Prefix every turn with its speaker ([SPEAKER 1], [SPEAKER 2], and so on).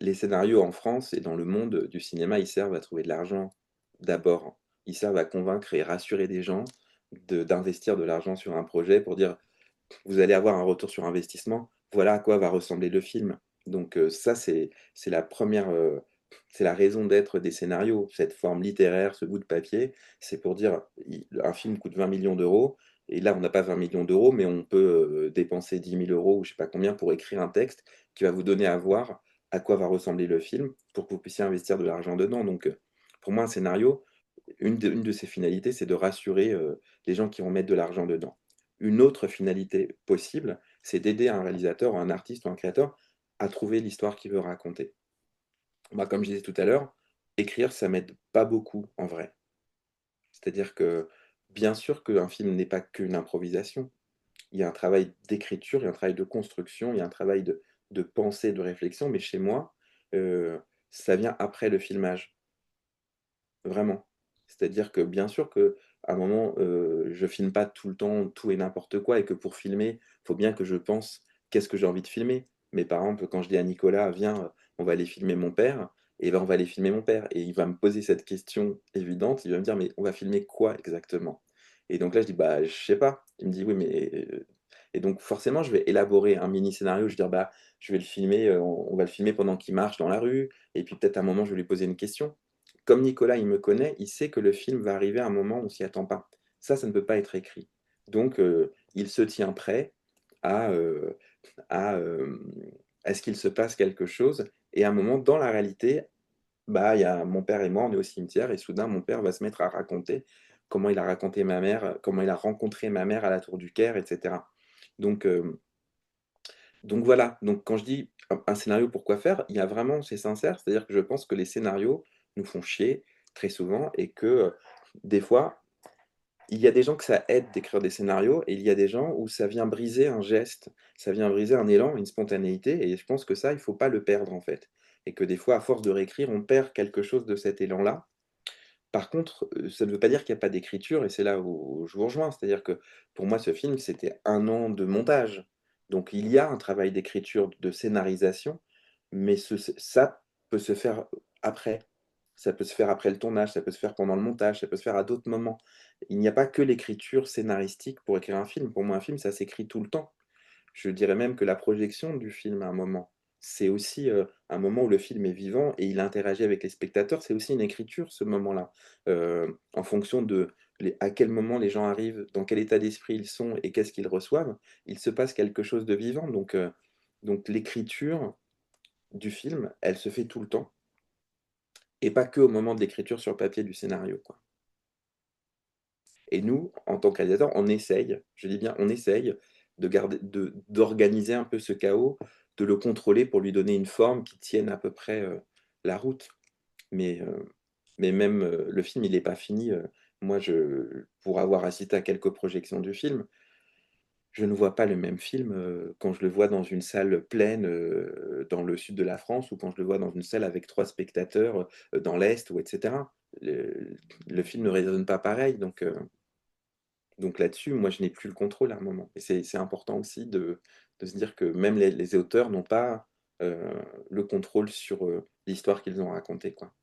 [SPEAKER 1] les scénarios en France et dans le monde du cinéma, ils servent à trouver de l'argent d'abord. Ils servent à convaincre et rassurer des gens d'investir de l'argent sur un projet pour dire: «Vous allez avoir un retour sur investissement, voilà à quoi va ressembler le film». Donc ça c'est la première re c'est la raison d'être des scénarios. Cette forme littéraire, ce bout de papier, c'est pour dire i un film coûte 20 millions d'euros et là on n'a pas 20 millions d'euros, mais on peut, dépenser 10 000 € ou je sais pas combien pour écrire un texte qui va vous donner à voir à quoi va ressembler le film pour que vous puissiez investir de l'argent dedans. Donc pour moi un scénario, une de ses finalités, c'est de rassurer, les gens qui vont mettre de l'argent dedans. Une autre finalité possible, c'est d'aider un réalisateur ou un artiste ou un créateur à trouver l'histoire qu'il veut raconter. Moi, comme je disais tout à l'heure, écrire, ça m'aide pas beaucoup en vrai. C'est-à-dire que, bien sûr qu'un film n'est pas qu'une improvisation. Il y a un travail d'écriture, il y a un travail de construction, il y a un travail de pensée, de réflexion, mais chez moi, heu, ça vient après le filmage. Vraiment. C'est-à-dire que bien sûr qu'à un moment, je filme pas tout le temps tout et n'importe quoi et que pour filmer, faut bien que je pense: «Qu'est-ce que j'ai envie de filmer?» Mais par exemple, quand je dis à Nicolas: «Viens, on va aller filmer mon père», et ben, on va aller filmer mon père et il va me poser cette question évidente, il va me dire: «Mais on va filmer quoi exactement?» Et donc là, je dis: «Bah, je sais pas». Il me dit: «Oui, mais» et donc forcément, je vais élaborer un mini scénario, je vais dire: «Bah, je vais le filmer, on va le filmer pendant qu'il marche dans la rue» et puis peut-être à un moment, je vais lui poser une question. Comme Nicolas, il me connaît, il sait que le film va arriver à un moment où on s'y attend pas. Ça ne peut pas être écrit. Donc il se tient prêt à, à, à ce qu'il se passe quelque chose et à un moment, dans la réalité, bah, il y a mon père et moi, on est au cimetière et soudain, mon père va se mettre à raconter comment il a raconté ma mère, comment il a rencontré ma mère à la tour du Caire et cetera. Donc voilà, donc quand je dis un scénario pourquoi faire, il y a vraiment c'est sincère, c'est-à-dire que je pense que les scénarios nous font chier très souvent et que, des fois, il y a des gens que ça aide d'écrire des scénarios et il y a des gens où ça vient briser un geste, ça vient briser un élan, une spontanéité et je pense que ça, il faut pas le perdre, en fait et que des fois, à force de réécrire, on perd quelque chose de cet élan-là. Par contre, ça ne veut pas dire qu'il y a pas d'écriture et c'est là où je vous rejoins. C'est-à-dire que pour moi, ce film, c'était 1 an de montage. Donc il y a un travail d'écriture, de scénarisation, mais ça peut se faire après. Ça peut se faire après le tournage, ça peut se faire pendant le montage, ça peut se faire à d'autres moments. Il n'y a pas que l'écriture scénaristique pour écrire un film. Pour moi, un film, ça s'écrit tout le temps. Je dirais même que la projection du film à un moment, c'est aussi, un moment où le film est vivant et il interagit avec les spectateurs. C'est aussi une écriture ce moment-là. En fonction de les à quel moment les gens arrivent, dans quel état d'esprit ils sont et qu'est-ce qu'ils reçoivent, il se passe quelque chose de vivant. Donc l'écriture du film, elle se fait tout le temps et pas que au moment de l'écriture sur papier du scénario, quoi. Et nous, en tant que réalisateur, on essaye, je dis bien on essaye, d'organiser un peu ce chaos, de le contrôler pour lui donner une forme qui tienne à peu près, la route. Mais, même, le film, il n'est pas fini, moi pour avoir assisté à quelques projections du film, je ne vois pas le même film, quand je le vois dans une salle pleine, dans le sud de la France ou quand je le vois dans une salle avec 3 spectateurs, dans l'est ou et cetera. Le film ne résonne pas pareil donc là-dessus, moi, je n'ai plus le contrôle à un moment et c'est important aussi de se dire que même les auteurs n'ont pas, le contrôle sur, l'histoire qu'ils ont racontée, quoi.